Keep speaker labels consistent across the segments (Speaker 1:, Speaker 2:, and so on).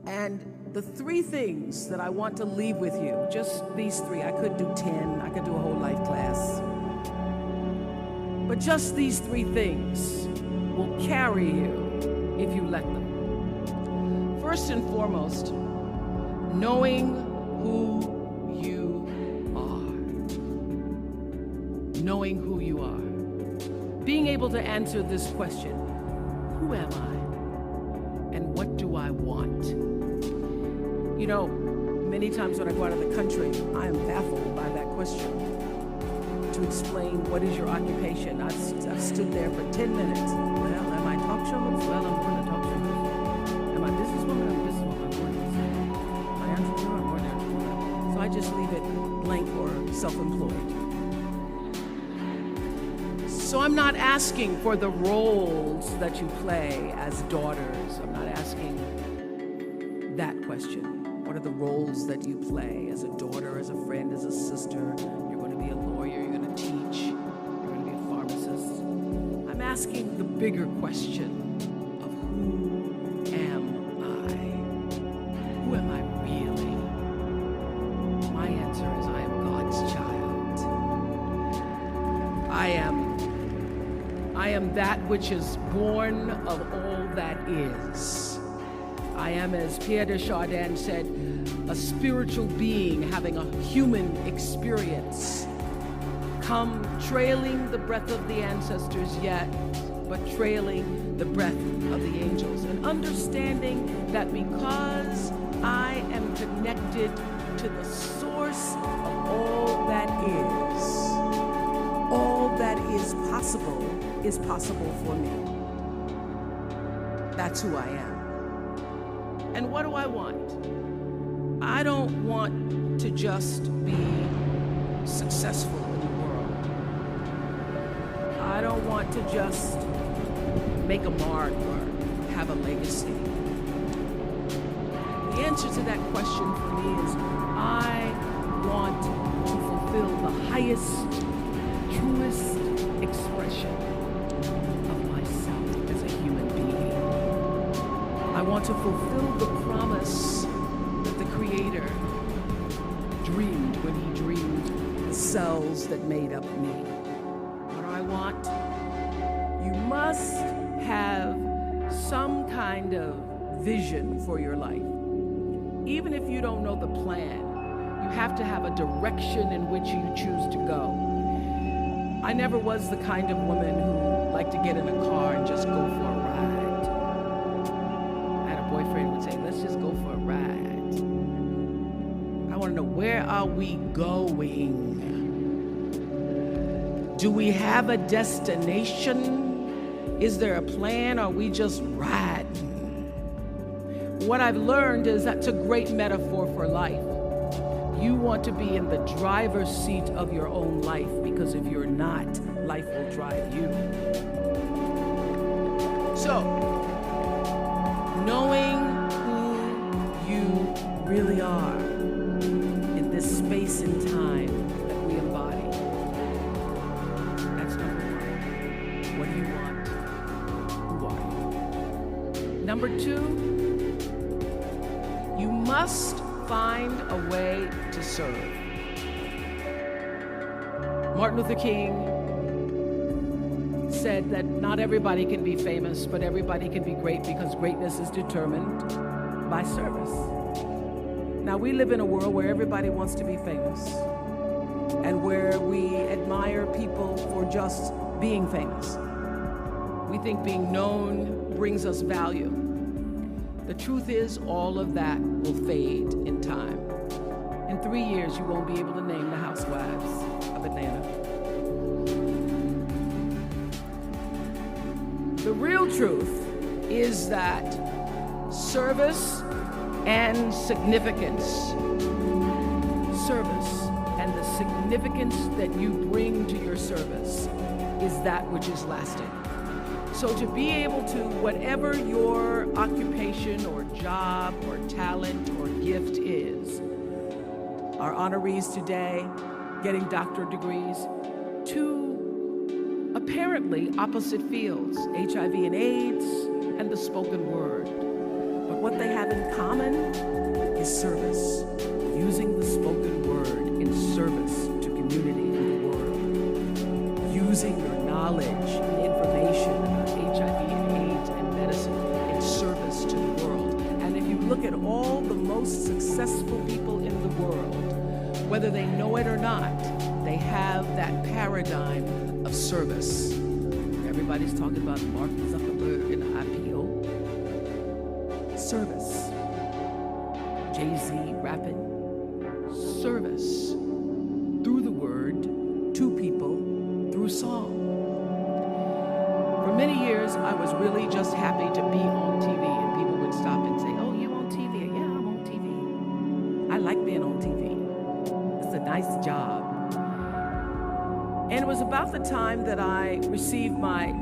Speaker 1: And the three things that I want to leave with you, just these three. I could do 10, I could do a whole life class. But just these three things will carry you if you let them. First and foremost, knowing who you are. Knowing who you are. Being able to answer this question, who am I? And what do I want? You know, many times when I go out of the country, I am baffled by that question. To explain what is your occupation. I've stood there for 10 minutes. Well, am I talk show host? Well, I'm going to talk show host. Am I businesswoman? I'm businesswoman. I'm going to business. Am I entrepreneur? I'm going to entrepreneur. So I just leave it blank or self-employed. So I'm not asking for the roles that you play as daughters. I'm not asking that question. What are the roles that you play as a daughter, as a friend, as a sister? You're going to be a lawyer, you're going to teach, you're going to be a pharmacist. I'm asking the bigger question of who am I? Who am I really? My answer is I am God's child. I am that which is born of all that is. I am, as Pierre de Chardin said, a spiritual being having a human experience. Come trailing the breath of the ancestors yet, but trailing the breath of the angels. And understanding that because I am connected to the source of all that is possible for me. That's who I am. And what do I want? I don't want to just be successful in the world. I don't want to just make a mark or have a legacy. The answer to that question for me is I want to fulfill the highest, truest expression of myself as a human being. I want to fulfill the promise that the Creator dreamed when He dreamed the cells that made up me. What do I want? You must have some kind of vision for your life. Even if you don't know the plan, you have to have a direction in which you choose to go. I never was the kind of woman who liked to get in a car and just go for a ride. I had a boyfriend who would say, let's just go for a ride. I want to know, where are we going? Do we have a destination? Is there a plan? Or are we just riding? What I've learned is that's a great metaphor for life. You want to be in the driver's seat of your own life, because if you're not, life will drive you. So, knowing who you really are in this space and time that we embody, that's number one. What do you want? Who are you? Number two, you must find a way to serve. Martin Luther King said that not everybody can be famous, but everybody can be great, because greatness is determined by service. Now, we live in a world where everybody wants to be famous, and where we admire people for just being famous. We think being known brings us value. The truth is, all of that will fade in time. In 3 years, you won't be able to name the housewives of Atlanta. The real truth is that service and significance, the significance that you bring to your service is that which is lasting. So to be able to, whatever your occupation or job or talent or gift is, our honorees today getting doctorate degrees, to apparently opposite fields, HIV and AIDS and the spoken word. But what they have in common look at all the most successful people in the world, whether they know it or not, they have that paradigm of service. Everybody's talking about Mark Zuckerberg and IPO. Service. Jay-Z rapping. Service. Through the word, to people, through song. For many years, I was really just happy to be on TV, and people would stop and say, "Oh, you on TV?" "Yeah, I'm on TV. I like being on TV. It's a nice job." And it was about the time that I received my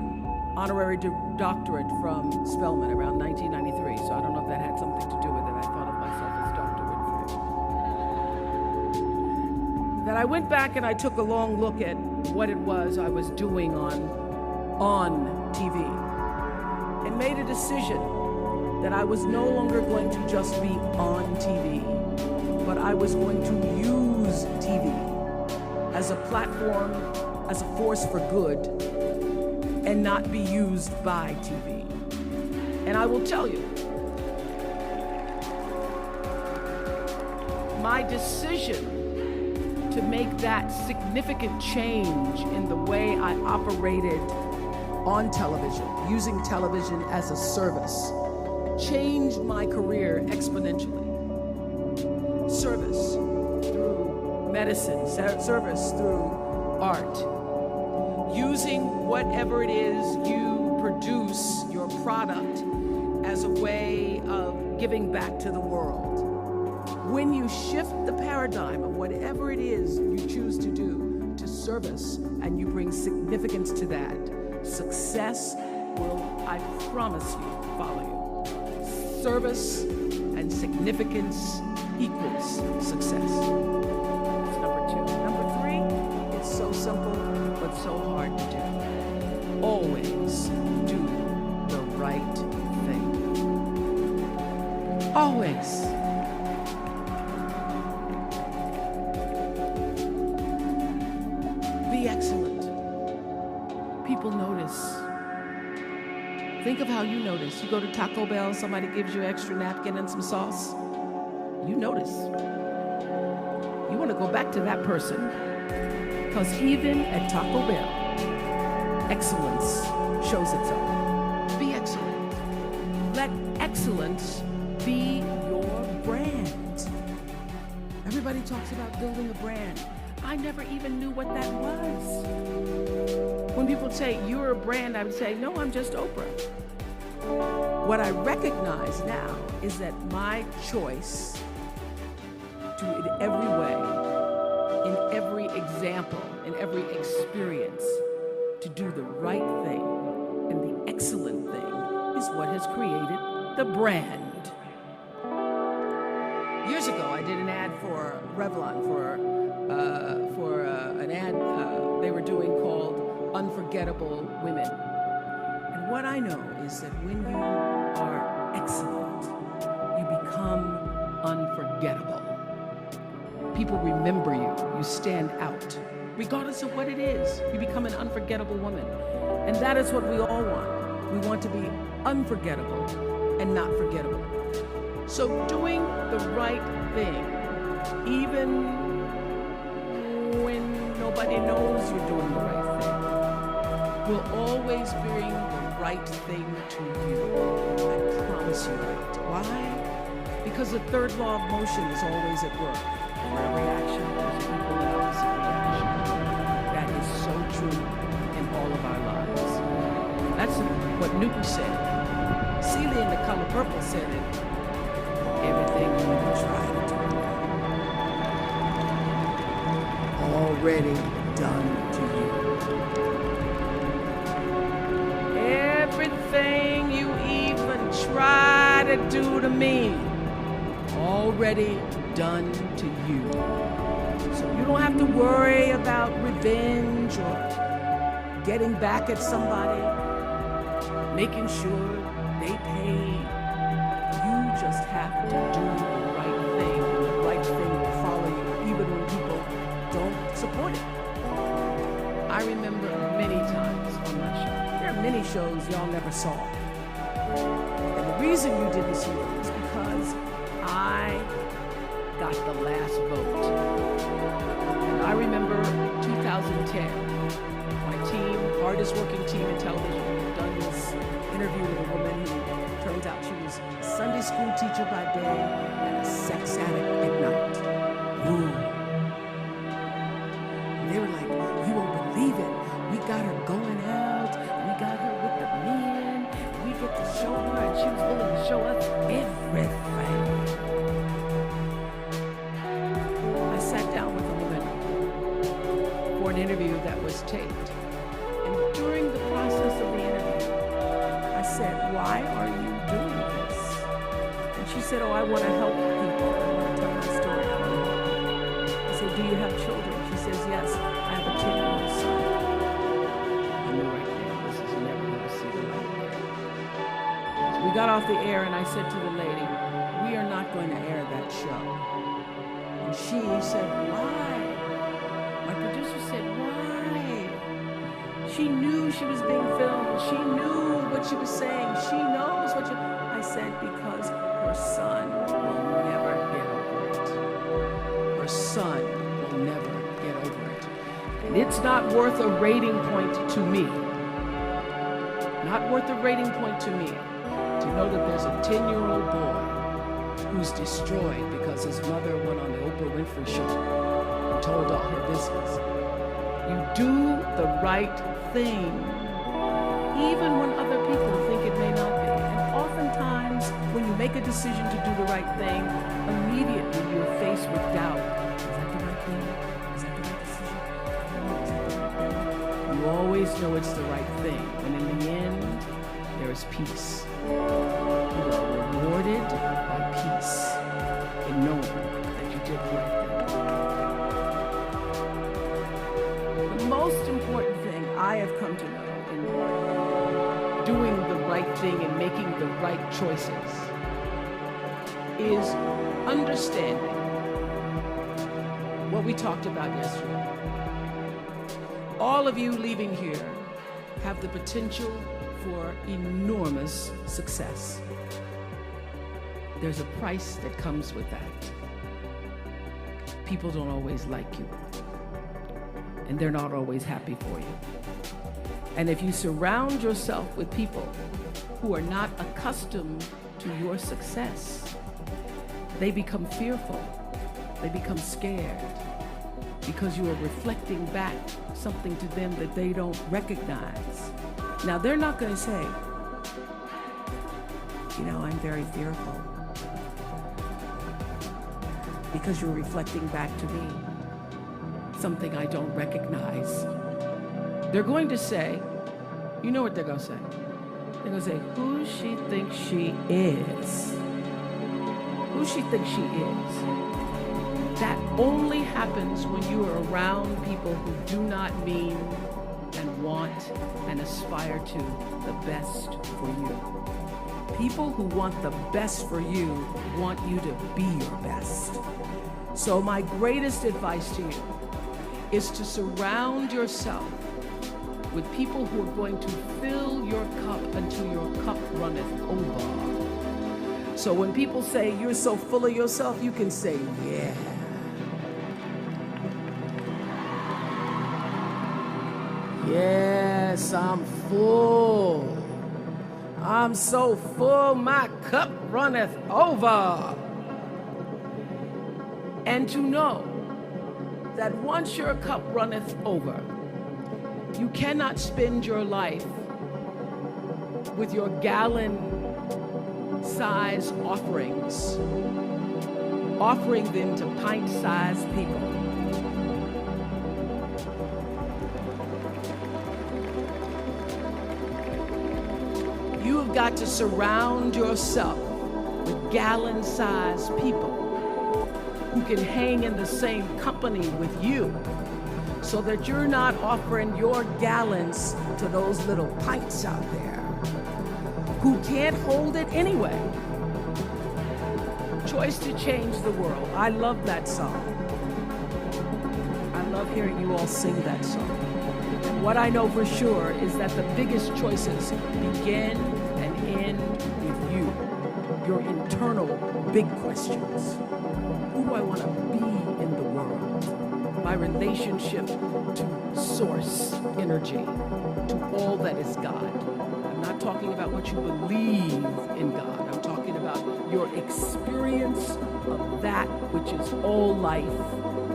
Speaker 1: honorary doctorate from Spelman around 1993. So I don't know if that had something to do with it. I thought of myself as Dr. Winfrey. That I went back and I took a long look at what it was I was doing on TV and made a decision that I was no longer going to just be on TV, but I was going to use TV as a platform, as a force for good, and not be used by TV. And I will tell you, my decision to make that significant change in the way I operated on television, using television as a service, changed my career exponentially. Service through medicine, service through art, using whatever it is you produce, your product, as a way of giving back to the world. When you shift the paradigm of whatever it is you choose to do to service, and you bring significance to that, success will, I promise you, follow you. Service and significance equals success. That's number 2. Number 3, it's so simple, but so hard to do. Always do the right thing. Always. Be excellent. People notice. Think of how you notice. You go to Taco Bell, somebody gives you an extra napkin and some sauce. You notice. You want to go back to that person. Because even at Taco Bell, excellence shows itself. Be excellent. Let excellence be your brand. Everybody talks about building a brand. I never even knew what that was. When people say, "You're a brand," I would say, "No, I'm just Oprah." What I recognize now is that my choice to, in every way, in every example, in every experience, to do the right thing and the excellent thing is what has created the brand. Years ago, I did an ad for Revlon for an ad they were doing called Unforgettable Women. And what I know is that when you are excellent, you become unforgettable. People remember you. You stand out. Regardless of what it is, you become an unforgettable woman. And that is what we all want. We want to be unforgettable and not forgettable. So doing the right thing, even when nobody knows you're doing the right thing, will always bring the right thing to you. I promise you that. Why? Because the third law of motion is always at work. For every action, there's an equal and opposite reaction. That is so true in all of our lives. That's what Newton said. Celia in The Color Purple said it. Everything you try to do already done to you. Everything you even try to do to me, already done to you. So you don't have to worry about revenge or getting back at somebody, making sure they pay. You just have to do the right thing, and the right thing will follow you even when people don't support it. I remember many times on my show. There are many shows y'all never saw. And the reason you didn't see them is because 10. My team, hardest working team in television, we've done this interview with a woman who turns out she was a Sunday school teacher by day and a sex addict at night. Ooh. And they were like, you won't believe it. We got her going out. We got her with the men. We get to show her, and she was willing to show us everything. I sat down with a woman for an interview that was taped. And during the process of the interview, I said, why are you doing this? And she said, oh, I want to help people. I want to tell my story. I said, do you have children? She says, yes, I have a 10-year-old son. I knew right there, this is never going to see the light of day. So we got off the air, and I said to the lady, we are not going to air that show. And she said, why? My producer said, why? She knew she was being filmed. She knew what she was saying. She knows what I said, because her son will never get over it. Her son will never get over it. And it's not worth a rating point to me. Not worth a rating point to me to know that there's a 10-year-old boy who's destroyed because his mother went on the Oprah Winfrey show and told all her business. You do the right thing, even when other people think it may not be. And oftentimes, when you make a decision to do the right thing, immediately you're faced with doubt. Is that the right thing? Is that the right decision? Is that the right thing? You always know it's the right thing, when in the end, there is peace. You are rewarded by peace in knowing that you did the right thing. The most important thing I have come to know in doing the right thing and making the right choices is understanding what we talked about yesterday. All of you leaving here have the potential for enormous success. There's a price that comes with that. People don't always like you, and they're not always happy for you. And if you surround yourself with people who are not accustomed to your success, they become fearful, they become scared, because you are reflecting back something to them that they don't recognize. Now, they're not going to say, you know, I'm very fearful, because you're reflecting back to me something I don't recognize. They're going to say, you know what they're going to say? They're going to say, who she thinks she is. Who she thinks she is. That only happens when you are around people who do not mean and want and aspire to the best for you. People who want the best for you want you to be your best. So my greatest advice to you is to surround yourself with people who are going to fill your cup until your cup runneth over. So when people say you're so full of yourself, you can say, yeah. Yes, I'm full. I'm so full, my cup runneth over. And to know that once your cup runneth over, you cannot spend your life with your gallon-size offerings, offering them to pint-sized people. You have got to surround yourself with gallon-sized people who can hang in the same company with you, so that you're not offering your gallons to those little pints out there who can't hold it anyway. Choice to Change the World. I love that song. I love hearing you all sing that song. And what I know for sure is that the biggest choices begin and end with you. Your internal big questions. Who do I want to be in the world? my relationship to source energy, to all that is God. I'm not talking about what you believe in God. I'm talking about your experience of that which is all life,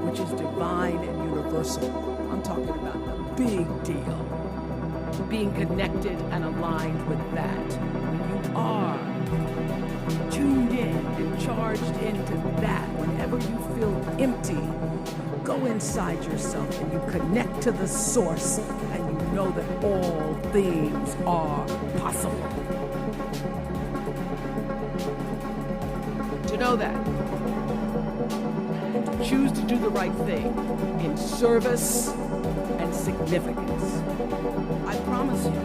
Speaker 1: which is divine and universal. I'm talking about the big deal. Being connected and aligned with that. When you are tuned in and charged into that, whenever you feel empty, you go inside yourself and you connect to the source, and you know that all things are possible. To know that, and to choose to do the right thing in service and significance, I promise you,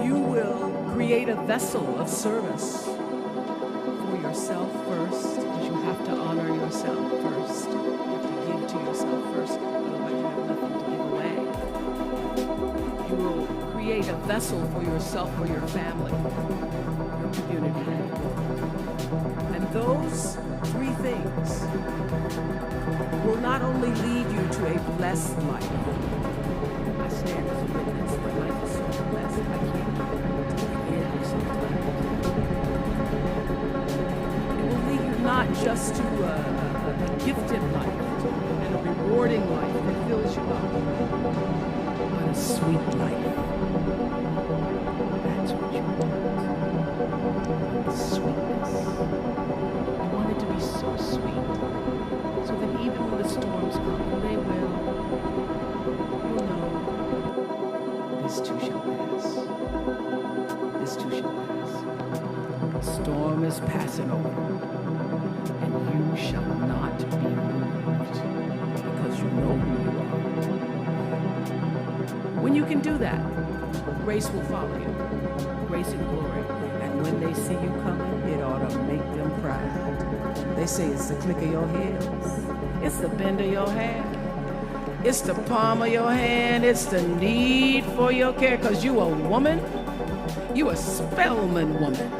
Speaker 1: you will create a vessel of service for yourself first, because you have to honor yourself first. You have to give to yourself first, otherwise you have nothing to give away. You will create a vessel for yourself, for your family, your community. And those three things will not only lead you to a blessed life. I stand as a witness. My life is so blessed. I can't begin sometimes. It will lead you not just to a gifted life and a rewarding life that fills you up, but a sweet life. That's what you want. Sweetness. You want it to be so sweet, so that even when the storms come, they will, you'll know this too shall pass. This too shall pass. The storm is passing over, and you shall not be moved, because you know who you are. When you can do that, grace will follow you. Grace and glory. And when they see you coming, it ought to make them proud. They say it's the click of your heels. It's the bend of your hand. It's the palm of your hand. It's the need for your care. Because you a woman. You a Spellman woman.